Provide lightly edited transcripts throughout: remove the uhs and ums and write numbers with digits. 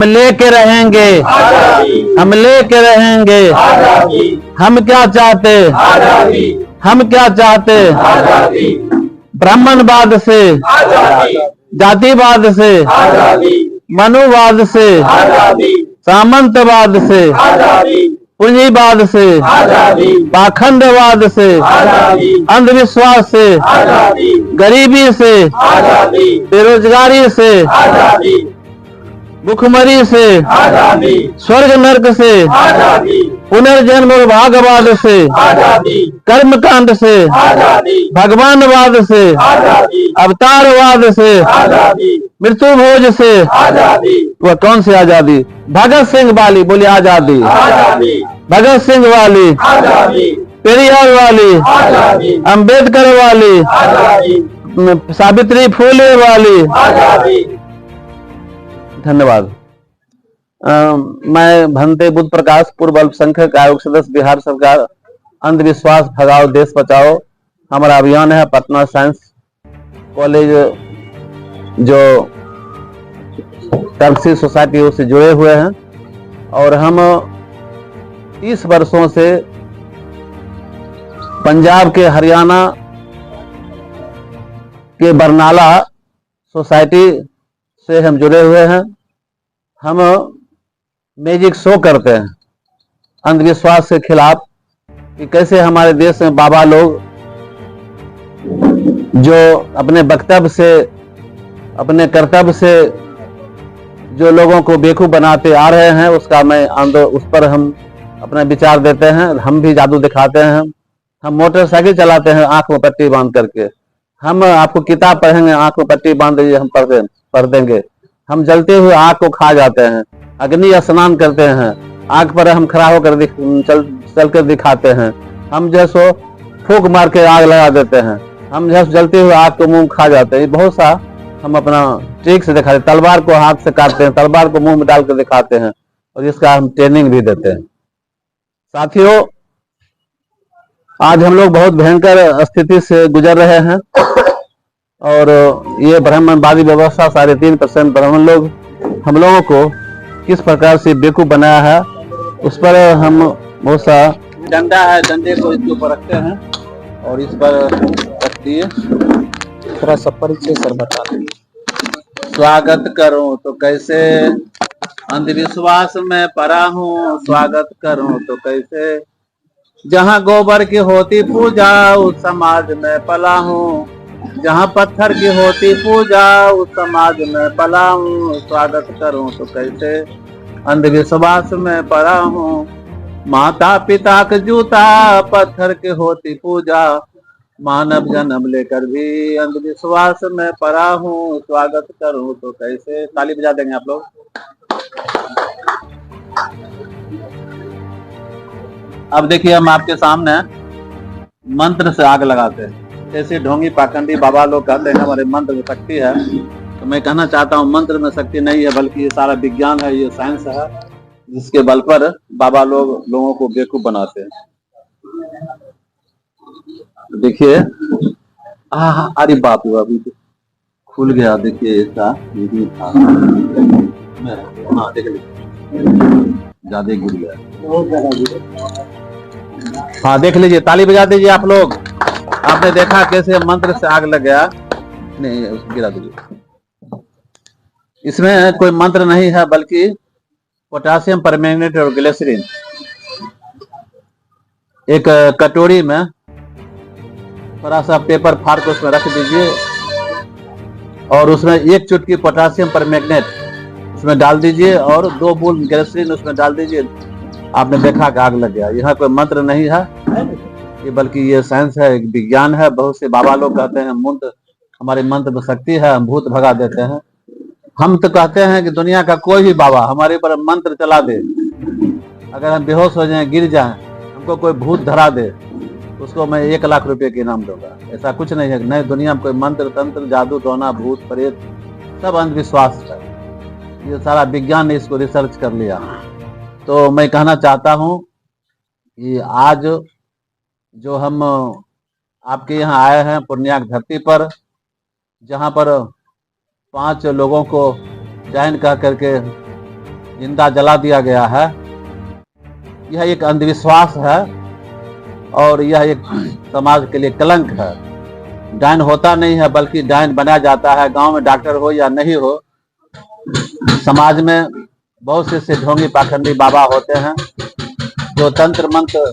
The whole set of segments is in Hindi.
लेके रहेंगे, हम लेके रहेंगे। हम क्या चाहते, हम क्या चाहते? ब्राह्मणवाद से, जातिवाद से, मनुवाद से, सामंतवाद से, पूंजीवाद से, पाखंडवाद से, अंधविश्वास से, गरीबी से, बेरोजगारी से, भुखमरी से, स्वर्ग नरक से, पुनर्जन्म और भागवाद से, कर्मकांड से, भगवानवाद से, अवतारवाद से, मृत्यु भोज से। वह कौन सी आजादी? भगत सिंह वाली, बोली आजादी। भगत सिंह वाली, पेरियार वाली, अंबेडकर वाली, सावित्री फुले वाली। धन्यवाद। मैं भंते बुद्ध प्रकाश, पूर्व अल्पसंख्यक आयोग सदस्य, बिहार सरकार। अंधविश्वास भगाओ देश बचाओ हमारा अभियान है। पटना साइंस कॉलेज जो टर्कसी सोसाइटी उससे जुड़े हुए हैं और हम 30 वर्षों से पंजाब के हरियाणा के बरनाला सोसाइटी से हम जुड़े हुए हैं। हम मैजिक शो करते हैं अंधविश्वास के खिलाफ कि कैसे हमारे देश में बाबा लोग जो अपने वक्तव्य से, अपने कर्तव्य से जो लोगों को बेवकूफ बनाते आ रहे हैं, उसका उस पर हम अपना विचार देते हैं। हम भी जादू दिखाते हैं। हम मोटरसाइकिल चलाते हैं आंख में पट्टी बांध करके। हम आपको किताब पढ़ेंगे, आंख में पट्टी बांध दीजिए, हम पढ़ देंगे। हम जलते हुए आग को खा जाते हैं। अग्नि स्नान करते हैं, आग पर हम खड़ा होकर चल कर दिखाते हैं। हम जैसो फूंक मार के आग लगा देते हैं। हम जैसे जलते हुए आग को मुंह खा जाते हैं। बहुत सा हम अपना ट्रिक से दिखाते हैं। तलवार को हाथ से काटते हैं, तलवार को मुंह में डालकर दिखाते हैं और इसका हम ट्रेनिंग भी देते हैं। साथियों, आज हम लोग बहुत भयंकर स्थिति से गुजर रहे हैं और ये ब्राह्मणवादी व्यवस्था 3.5% ब्राह्मण लोग हम लोगों को किस प्रकार से बेवकूफ बनाया है, उस पर हम बहुत सा डंडा है, डंडे को इसके ऊपर रखते हैं और इस पर रख दिए। थोड़ा सा परिचय सर बता दीजिए। स्वागत करूं तो कैसे, अंधविश्वास में पड़ा हूं, स्वागत करूं तो कैसे। जहां गोबर की होती पूजा, उस समाज में पला हूं। जहां पत्थर की होती पूजा, उस समाज में पला हूं। स्वागत करूं तो कैसे, अंधविश्वास में पड़ा हूं। माता पिता के जूता, पत्थर की होती पूजा। मानव जन्म लेकर भी अंधविश्वास में पड़ा हूं। स्वागत करूं तो कैसे। ताली बजा देंगे आप लोग। अब देखिए, हम आपके सामने मंत्र से आग लगाते हैं। जैसे ढोंगी पाखंडी बाबा लोग कहते हैं हमारे मंत्र में शक्ति है, तो मैं कहना चाहता हूं मंत्र में शक्ति नहीं है, बल्कि ये सारा विज्ञान है, ये साइंस है, जिसके बल पर बाबा लोगों को बेवकूफ बनाते हैं। देखिए, अरे बाप रे, अभी तो खुल गया। देखिए इसका हाँ, देख लीजिए, ज्यादा गिर गया, बहुत ज्यादा गिर। हाँ, देख लीजिए, ताली बजा दीजिए आप लोग। आपने देखा कैसे मंत्र से आग लग गया। नहीं, उसको गिरा दीजिए। इसमें कोई मंत्र नहीं है, बल्कि पोटासियम परमैंगनेट और ग्लिसरीन। एक कटोरी में थोड़ा सा पेपर फाड़ के उसमें रख दीजिए और उसमें 1 चुटकी पोटासियम परमैंगनेट उसमें डाल दीजिए और 2 बूंद ग्लिसरीन उसमें डाल दीजिए। आपने देखा कि आग लग गया। यहाँ कोई मंत्र नहीं है, ये बल्कि ये साइंस है, विज्ञान है। बहुत से बाबा लोग कहते हैं मंत्र, हमारे मंत्र में शक्ति है, हम भूत भगा देते हैं। हम तो कहते हैं कि दुनिया का कोई भी बाबा हमारे ऊपर मंत्र चला दे, अगर हम बेहोश हो जाएं, गिर जाएं, हमको कोई भूत धरा दे, उसको मैं 1 लाख रुपए के इनाम दूंगा। ऐसा कुछ नहीं है। नई दुनिया में कोई मंत्र तंत्र, जादू टोना, भूत प्रेत सब अंधविश्वास है। ये सारा विज्ञान ने इसको रिसर्च कर लिया। तो मैं कहना चाहता हूँ कि आज जो हम आपके यहाँ आए हैं पूर्णिया की धरती पर, जहाँ पर 5 लोगों को जैन कह करके जिंदा जला दिया गया है, यह एक अंधविश्वास है और यह एक समाज के लिए कलंक है। डायन होता नहीं है बल्कि डायन बनाया जाता है। गांव में डॉक्टर हो या नहीं हो, समाज में बहुत से ढोंगी पाखंडी बाबा होते हैं जो तंत्र मंत्र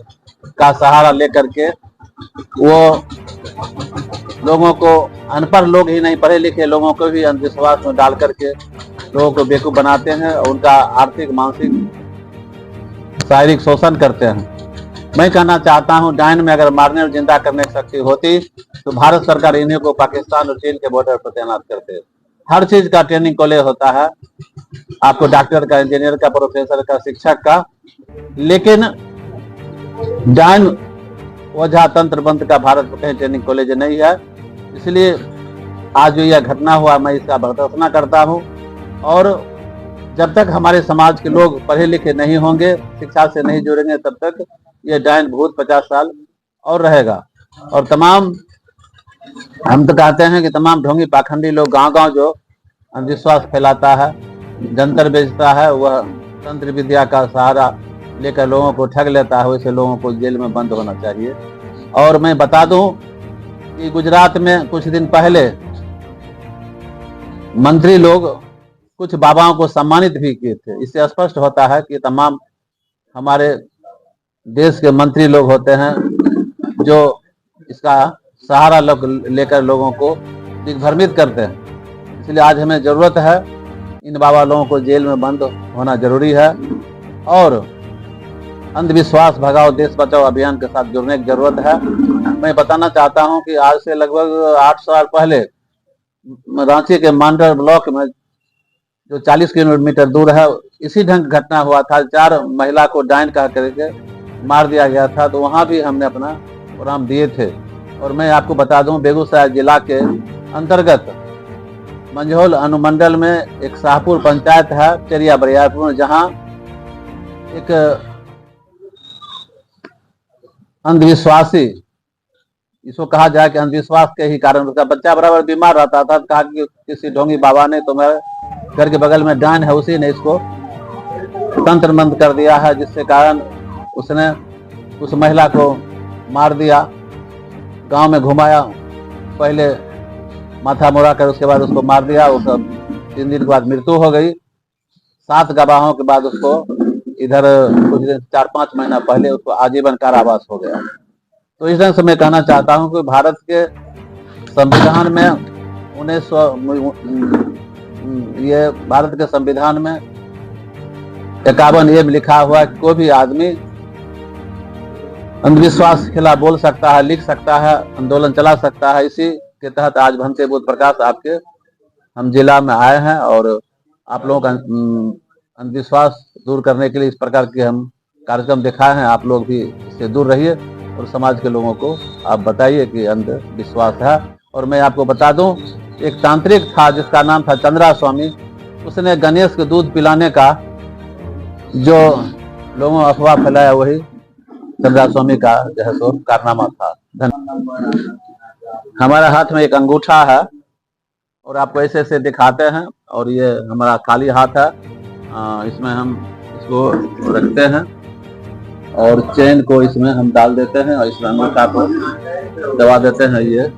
का सहारा लेकर के वो लोगों को, अनपढ़ लोग ही नहीं, पढ़े लिखे लोगों को भी अंधविश्वास में डाल करके लोगों को बेवकूफ बनाते हैं और उनका आर्थिक, मानसिक, शारीरिक शोषण करते हैं। मैं कहना चाहता हूं, डायन में अगर मारने और जिंदा करने की शक्ति होती तो भारत सरकार इन्हीं को पाकिस्तान और चीन के बॉर्डर पर तैनात करते। हर चीज का ट्रेनिंग कॉलेज होता है, आपको डॉक्टर का, इंजीनियर का, प्रोफेसर का, शिक्षक का, लेकिन डायन, ओझा, तंत्र मंत्र का भारत में कहीं ट्रेनिंग कॉलेज नहीं है। इसलिए आज जो यह घटना हुआ, मैं इसका भर्त्सना करता हूं और जब तक हमारे समाज के लोग पढ़े लिखे नहीं होंगे, शिक्षा से नहीं जुड़ेंगे, तब तक ये डायन भूत 50 साल और रहेगा। और तमाम, हम तो कहते हैं कि तमाम ढोंगी पाखंडी लोग गांव-गांव जो अंधविश्वास फैलाता है, जंतर बेचता है, वह तंत्र विद्या का सहारा लेकर लोगों को ठग लेता है, वैसे लोगों को जेल में बंद होना चाहिए। और मैं बता दूं कि गुजरात में कुछ दिन पहले मंत्री लोग कुछ बाबाओं को सम्मानित भी किए थे। इससे स्पष्ट होता है कि तमाम हमारे देश के मंत्री लोग होते हैं जो इसका सहारा लेकर लोगों को दिग्भ्रमित करते हैं। इसलिए आज हमें जरूरत है, इन बाबा लोगों को जेल में बंद होना जरूरी है और अंधविश्वास भगाओ देश बचाओ अभियान के साथ जुड़ने की जरूरत है। मैं बताना चाहता हूं कि आज से लगभग 8 साल पहले रांची के मांडर ब्लॉक में जो 40 किलोमीटर दूर है, इसी ढंग घटना हुआ था। 4 महिला को डायन कह करके मार दिया गया था, तो वहां भी हमने अपना प्रोग्राम दिए थे। और मैं आपको बता दूं, बेगूसराय जिला के अंतर्गत मंझौल अनुमंडल में एक शाहपुर पंचायत है, चेरिया बरियारपुर, जहां एक अंधविश्वासी, इसको कहा जाए कि अंधविश्वास के ही कारण उसका बच्चा बराबर बीमार रहता था। कहा कि किसी ढोंगी बाबा ने, तुम्हारे घर के बगल में डायन है, उसी ने इसको तंत्र मंत्र कर दिया है, जिससे कारण उसने उस महिला को मार दिया। गांव में घुमाया, पहले माथा मुड़ा कर उसके बाद उसको मार दिया। उसका 3 दिन के बाद मृत्यु हो गई। 7 गवाहों के बाद उसको इधर कुछ दिन 4-5 महीना पहले उसको आजीवन कारावास हो गया। तो इस ढंग से मैं कहना चाहता हूं कि भारत के संविधान में 1900 ये भारत के संविधान में 51A में लिखा हुआ है कि कोई भी आदमी अंधविश्वास के खिलाफ बोल सकता है, लिख सकता है, आंदोलन चला सकता है। इसी के तहत आज भंते बुद्ध प्रकाश आपके हम जिला में आए हैं और आप लोगों का अंधविश्वास दूर करने के लिए इस प्रकार के हम कार्यक्रम दिखाए हैं। आप लोग भी इससे दूर रहिए और समाज के लोगों को आप बताइए कि अंधविश्वास है। और मैं आपको बता दूं, एक तांत्रिक था जिसका नाम था चंद्रा स्वामी। उसने गणेश को दूध पिलाने का जो लोगों अफवाह फैलाया, वही चंद्रा स्वामी का जो है सो कारनामा था। हमारे हाथ में एक अंगूठा है और आपको ऐसे ऐसे दिखाते हैं, और ये हमारा खाली हाथ है। इसमें हम इसको रखते हैं और चेन को इसमें हम डाल देते हैं और इस अंगूठा को दबा देते हैं। ये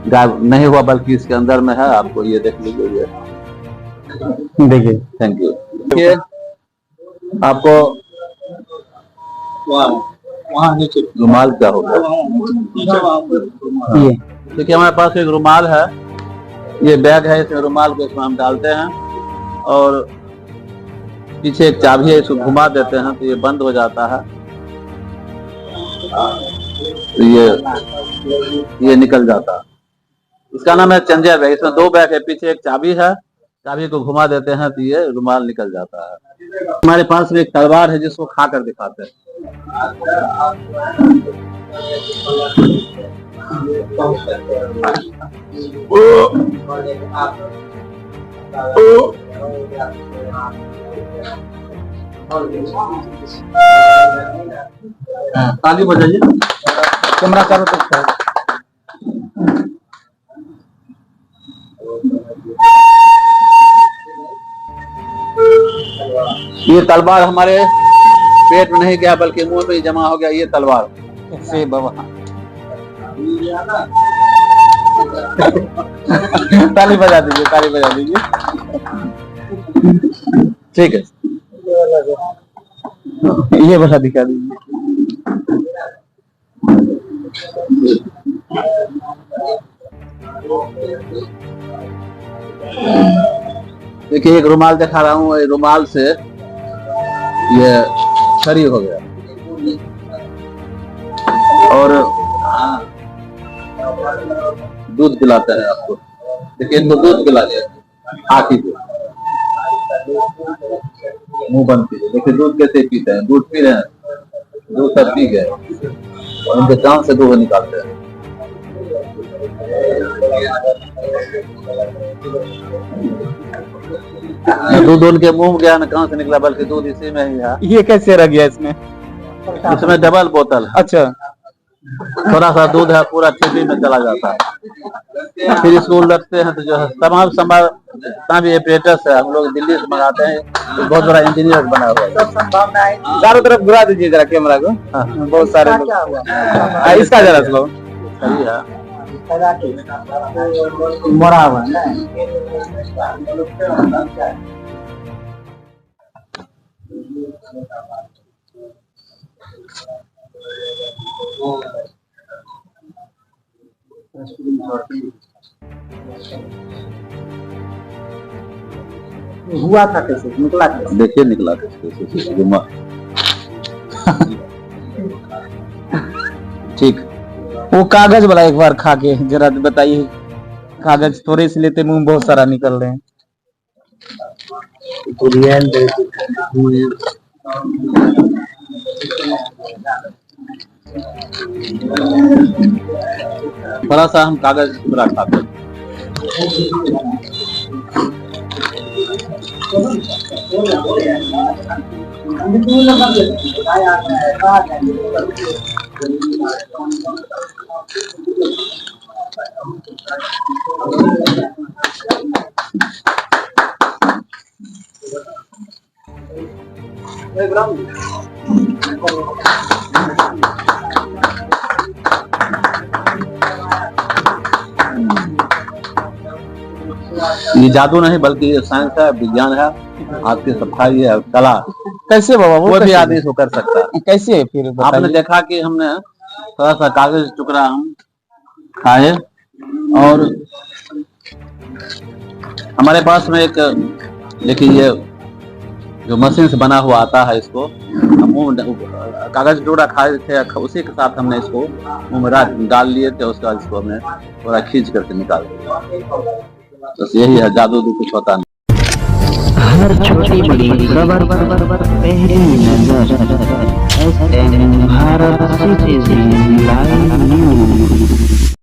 गायब नहीं हुआ बल्कि इसके अंदर में है, आपको ये देख लीजिए। ये देखिए, थैंक यू। देखिए आपको वहाँ नीचे रुमाल क्या होगा, देखिए हमारे पास एक रुमाल है, ये बैग है, इसमें रुमाल को इसमें हम डालते हैं और पीछे एक चाबी है, इसको घुमा देते हैं तो ये बंद हो जाता है। तो ये निकल जाता है। इसका नाम है चंजर बैग। इसमें 2 बैग है, पीछे एक चाबी है, चाबी को घुमा देते हैं तो ये रुमाल निकल जाता है। हमारे पास में एक तलवार है जिसको खा कर दिखाते हैं। ताली बजाइए, कैमरा चारों तरफ है। ये तलवार हमारे पेट में नहीं गया बल्कि मुंह में ही जमा हो गया। ये तलवार से बाबा ताली बजा दीजिए, ताली बजा दीजिए। ठीक है, ये वाला दिखा दीजिए। देखिए एक रुमाल दिखा रहा हूँ, रुमाल से ये छरी हो गया। और दूध पिलाते हैं आपको। देखिए इनको दूध पिला दिया, आखी को मुंह बंद कीजिए। देखिए दूध कैसे पीते हैं, दूध पी रहे हैं, दूध सब पी गए और उनके कान से दूध निकालते हैं। दूध उनके मुंह गया न कहां से निकला, बल्कि दूध इसी में ही है। ये कैसे रह गया इसमें? इसमें डबल बोतल है। अच्छा, थोड़ा सा दूध है पूरा ठेपी में चला जाता है। फिर इसको उलटते हैं तो जो है तमाम संभाल भी ऑपरेटर्स है, हम लोग दिल्ली से मंगाते हैं। तो बहुत बड़ा इंजीनियर बना हुआ है। चारों तरफ घुरा दीजिए जरा कैमरा को। हाँ। बहुत सारे लोग। इसका जरा स्लो। सही है। मरा हुआ है। हुआ था कैसे, निकला कैसे? देखिए निकला कैसे। ठीक, वो कागज वाला एक बार खा के जरा बताइए। कागज थोड़े से लेते मुंह बहुत सारा निकल रहे हैं। थोड़ा सा हम कागज पूरा खाते हैं। ये जादू नहीं बल्कि ये साइंस है, विज्ञान है, आपकी सफाई है, कला। कैसे बाबा? वो कोई भी कैसे? आदमी इसको कर सकता है। कैसे फिर आपने बताइए। देखा कि हमने थोड़ा सा कागज टुकड़ा हम खाए और हमारे पास में एक देखिए ये जो मशीन से बना हुआ आता है, इसको कागज टुकड़ा खाए थे, उसी के साथ हमने इसको मुंह में डाल लिए थे। उसके बाद इसको हमने थोड़ा खींच करके निकाल दिया। बस यही है, जादू भी कुछ होता नहीं। हर छोटी बड़ी खबर पहली नजर SM Bharat citizen live news.